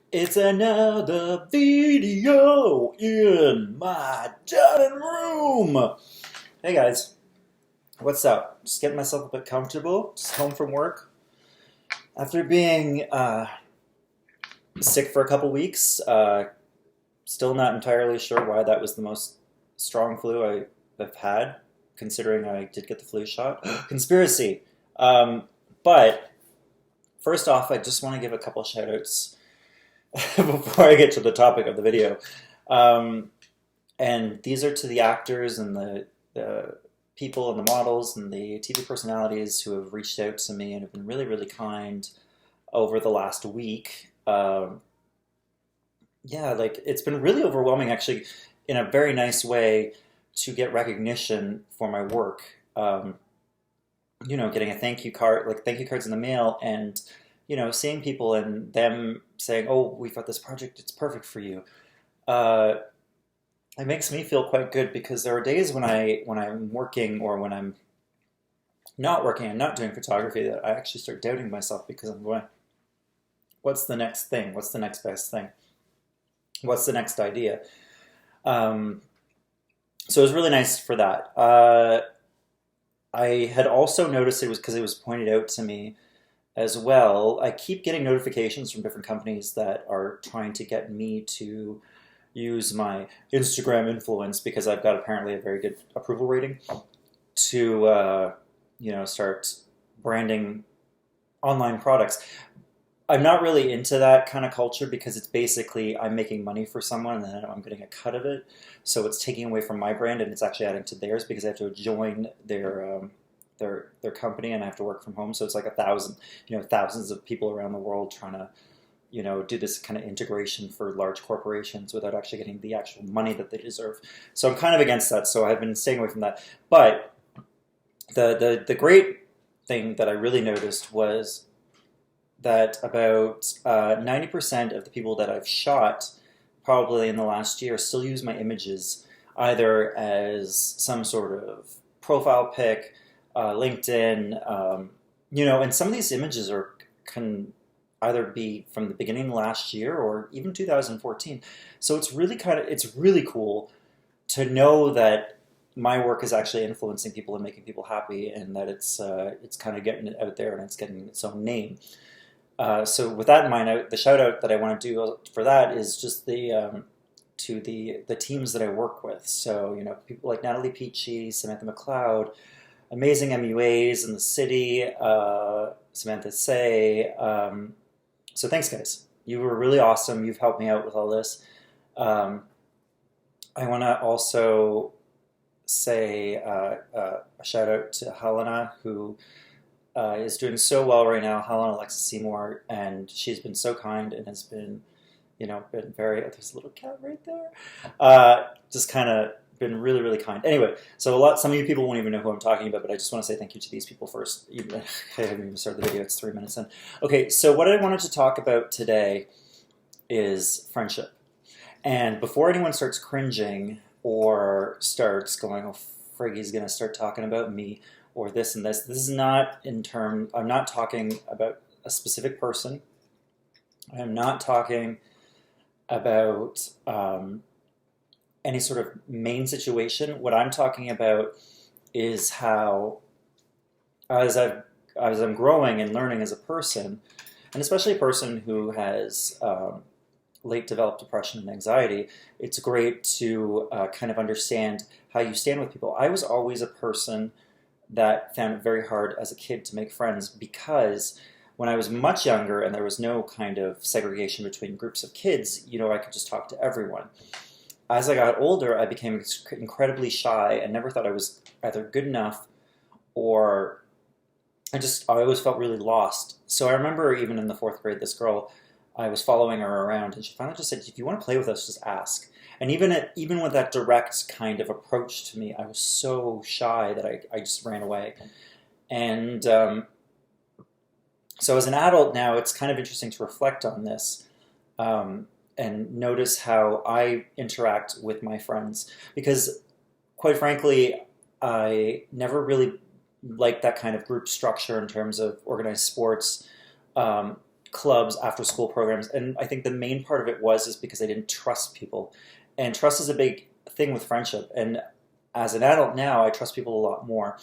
It's another video in my dining room. Hey guys, what's up? Just getting myself a bit comfortable. Just home from work after being sick for a couple weeks. Still not entirely sure why that was the most strong flu I've had, considering I did get the flu shot. Conspiracy. But first off, I just want to give a couple shout outs before I get to the topic of the video. Um, and these are to the actors and the people and the models and the TV personalities who have reached out to me and have been really, really kind over the last week. Yeah, like it's been really overwhelming actually in a very nice way to get recognition for my work. Getting a thank you card, like thank you cards in the mail, and seeing people and them saying, "Oh, we've got this project; it's perfect for you." Uh, it makes me feel quite good because there are days when I'm working or when I'm not working and not doing photography that I actually start doubting myself because I'm going, "What's the next thing? What's the next best thing? What's the next idea?" Um, so it was really nice for that. I had also noticed it was because it was pointed out to me as well. I keep getting notifications from different companies that are trying to get me to use my Instagram influence because I've got apparently a very good approval rating to start branding online products. I'm not really into that kind of culture because it's basically I'm making money for someone and then I'm getting a cut of it. So it's taking away from my brand and it's actually adding to theirs because I have to join their company and I have to work from home. So it's like thousands of people around the world trying to do this kind of integration for large corporations without actually getting the actual money that they deserve. So I'm kind of against that. So I've been staying away from that. But the great thing that I really noticed was that about 90% of the people that I've shot probably in the last year still use my images either as some sort of profile pic, LinkedIn, and some of these images can either be from the beginning of last year or even 2014. So it's really cool to know that my work is actually influencing people and making people happy, and that it's kind of getting it out there and it's getting its own name. So with that in mind, the shout out that I want to do for that is just to the teams that I work with. So people like Natalie Peachy, Samantha McLeod, amazing MUAs in the city, Samantha Say. So thanks, guys. You were really awesome. You've helped me out with all this. Um, I want to also say a shout out to Helena, who is doing so well right now, Helena Alexis Seymour, and she's been so kind and has been, been very. Oh, there's a little cat right there. Just kind of been really, really kind. Anyway, so some of you people won't even know who I'm talking about, but I just want to say thank you to these people first. I haven't even started the video; it's 3 minutes in. Okay, so what I wanted to talk about today is friendship, and before anyone starts cringing or starts going, "Oh, frig, he's gonna start talking about me," or this and this. This is not I'm not talking about a specific person. I'm not talking about any sort of main situation. What I'm talking about is how, as I'm growing and learning as a person, and especially a person who has late developed depression and anxiety, it's great to kind of understand how you stand with people. I was always a person that found it very hard as a kid to make friends because when I was much younger and there was no kind of segregation between groups of kids, I could just talk to everyone. As I got older, I became incredibly shy and never thought I was either good enough or I always felt really lost. So I remember even in the fourth grade, this girl, I was following her around and she finally just said, "If you want to play with us, just ask." And even with that direct kind of approach to me, I was so shy that I just ran away. And so as an adult now, it's kind of interesting to reflect on this and notice how I interact with my friends. Because quite frankly, I never really liked that kind of group structure in terms of organized sports. clubs, after school programs, and I think the main part of it was is because I didn't trust people, and trust is a big thing with friendship. And as an adult now, I trust people a lot more.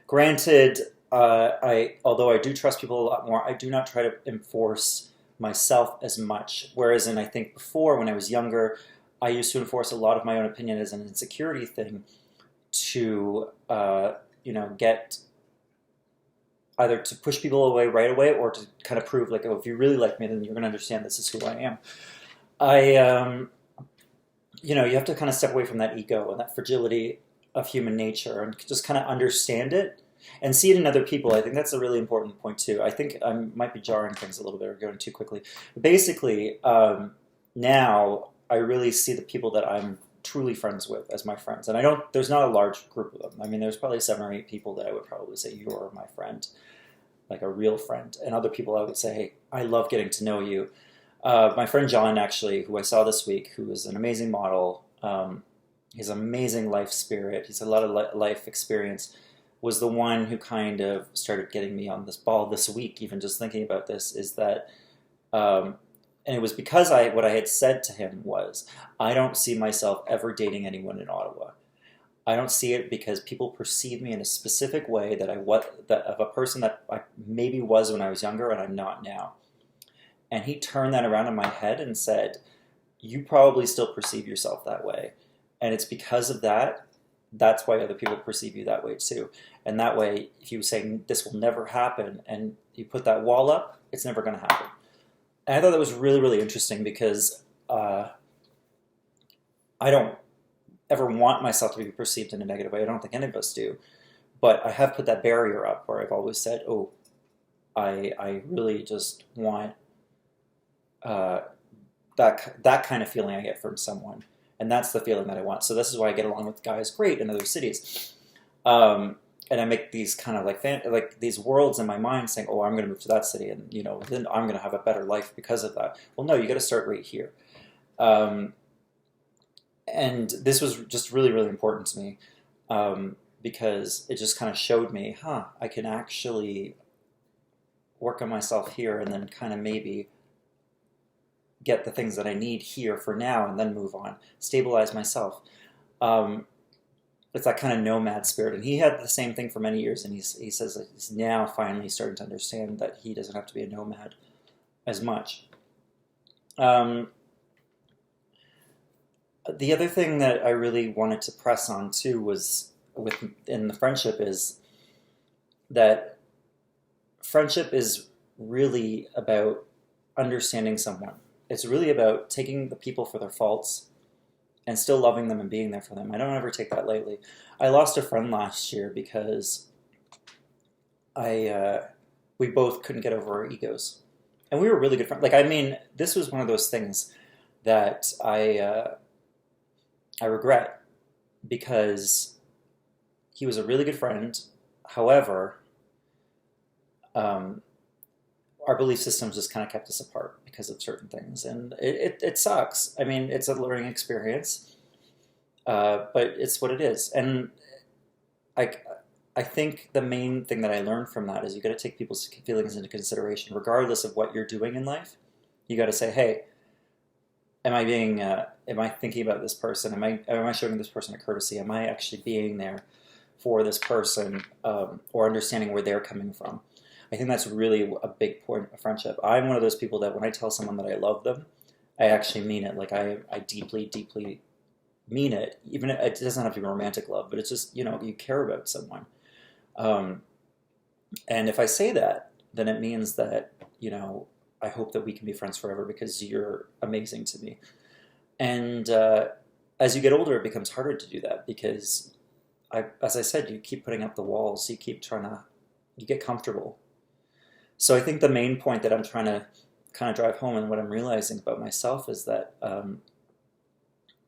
Granted, I although I do trust people a lot more, I do not try to enforce myself as much. Whereas, in I think before when I was younger, I used to enforce a lot of my own opinion as an insecurity thing to get either to push people away right away or to kind of prove like, oh, if you really like me, then you're going to understand this is who I am. I you have to kind of step away from that ego and that fragility of human nature and just kind of understand it and see it in other people. I think that's a really important point too. I think I might be jarring things a little bit or going too quickly. But basically, now I really see the people that I'm truly friends with as my friends. And there's not a large group of them. I mean, there's probably 7 or 8 people that I would probably say you're my friend, like a real friend. And other people I would say, hey, I love getting to know you. My friend John, actually, who I saw this week, who is an amazing model, he's an amazing life spirit, he's a lot of life experience, was the one who kind of started getting me on this ball this week, even just thinking about this, is that, and it was because what I had said to him was, I don't see myself ever dating anyone in Ottawa. I don't see it because people perceive me in a specific way that of a person that I maybe was when I was younger and I'm not now. And he turned that around in my head and said, you probably still perceive yourself that way. And it's because of that, that's why other people perceive you that way too. And that way, if you say this will never happen and you put that wall up, it's never going to happen. And I thought that was really, really interesting because I don't ever want myself to be perceived in a negative way. I don't think any of us do. But I have put that barrier up where I've always said, oh, I really just want that kind of feeling I get from someone. And that's the feeling that I want. So this is why I get along with guys great in other cities. And I make these kind of like these worlds in my mind saying, oh, I'm going to move to that city and, then I'm going to have a better life because of that. Well, no, you got to start right here. And this was just really, really important to me because it just kind of showed me, I can actually work on myself here and then kind of maybe get the things that I need here for now and then move on, stabilize myself. It's that kind of nomad spirit. And he had the same thing for many years, and he says that he's now finally starting to understand that he doesn't have to be a nomad as much. The other thing that I really wanted to press on too was in the friendship is that friendship is really about understanding someone. It's really about taking the people for their faults and still loving them and being there for them. I don't ever take that lightly. I lost a friend last year because we both couldn't get over our egos. And we were really good friends. This was one of those things that I regret because he was a really good friend. However, our belief systems just kind of kept us apart because of certain things. And it sucks. I mean, it's a learning experience, but it's what it is. And I think the main thing that I learned from that is you got to take people's feelings into consideration, regardless of what you're doing in life. You got to say, hey, am I thinking about this person? Am I showing this person a courtesy? Am I actually being there for this person or understanding where they're coming from? I think that's really a big point of friendship. I'm one of those people that when I tell someone that I love them, I actually mean it. Like I deeply, deeply mean it. Even it doesn't have to be romantic love, but it's just, you care about someone. And if I say that, then it means that, I hope that we can be friends forever because you're amazing to me. And as you get older, it becomes harder to do that because, as I said, you keep putting up the walls. You keep you get comfortable. So I think the main point that I'm trying to kind of drive home and what I'm realizing about myself is that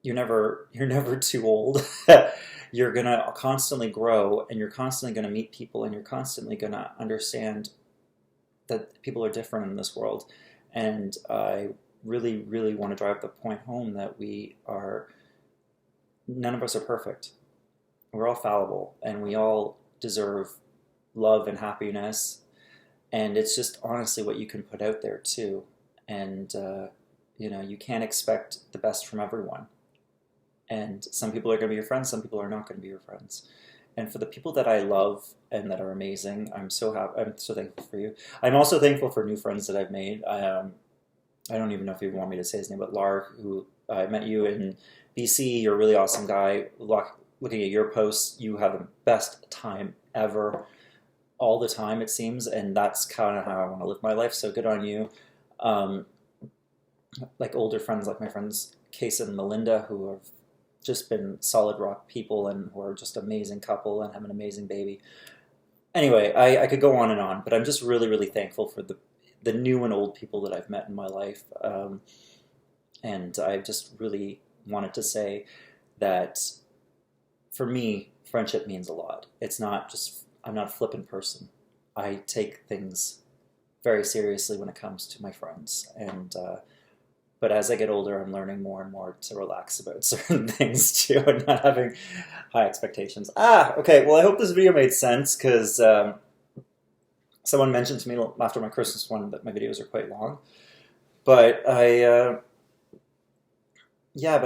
you're never too old. You're going to constantly grow and you're constantly going to meet people and you're constantly going to understand that people are different in this world. And I really, really want to drive the point home that none of us are perfect. We're all fallible and we all deserve love and happiness. And it's just honestly what you can put out there too. And you can't expect the best from everyone. And some people are going to be your friends, some people are not going to be your friends. And for the people that I love and that are amazing, I'm so happy. I'm so thankful for you. I'm also thankful for new friends that I've made. I don't even know if you want me to say his name, but Lar, who I met you in BC. You're a really awesome guy. Looking at your posts, you have the best time ever, all the time it seems, and that's kind of how I want to live my life. So good on you. Um, like older friends, like my friends Case and Melinda, who have just been solid rock people and who are just amazing couple and have an amazing baby. Anyway, I could go on, but I'm just really, really thankful for the new and old people that I've met in my life. And I just really wanted to say that for me, friendship means a lot. It's not just, I'm not a flippant person. I take things very seriously when it comes to my friends. But as I get older, I'm learning more and more to relax about certain things too, and not having high expectations. Okay. Well, I hope this video made sense because someone mentioned to me after my Christmas one that my videos are quite long. But but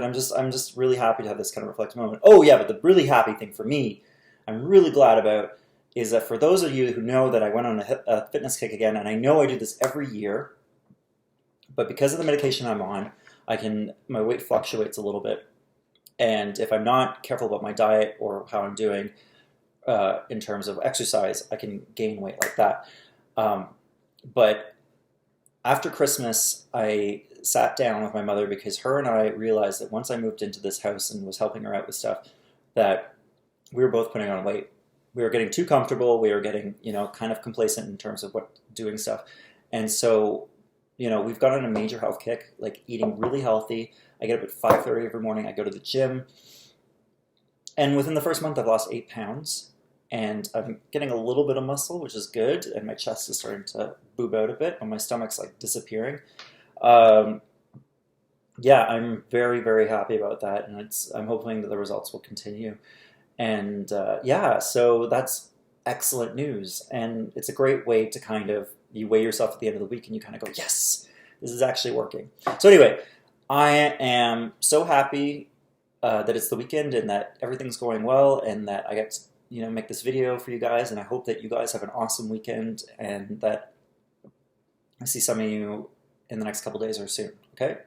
I'm just really happy to have this kind of reflective moment. Oh yeah, but the really happy thing for me, I'm really glad about, is that for those of you who know that I went on a fitness kick again, and I know I do this every year, but because of the medication I'm on, my weight fluctuates a little bit. And if I'm not careful about my diet or how I'm doing in terms of exercise, I can gain weight like that. But after Christmas, I sat down with my mother because her and I realized that once I moved into this house and was helping her out with stuff, that we were both putting on weight. We were getting too comfortable. We were getting, kind of complacent in terms of doing stuff. And so, we've gone on a major health kick, like eating really healthy. I get up at 5:30 every morning. I go to the gym. And within the first month, I've lost 8 pounds. And I'm getting a little bit of muscle, which is good. And my chest is starting to boob out a bit, but my stomach's like disappearing. I'm very, very happy about that. And I'm hoping that the results will continue. And so that's excellent news. And it's a great way to kind of, you weigh yourself at the end of the week and you kind of go, yes, this is actually working. So anyway, I am so happy that it's the weekend and that everything's going well and that I get to, make this video for you guys. And I hope that you guys have an awesome weekend and that I see some of you in the next couple days or soon. Okay?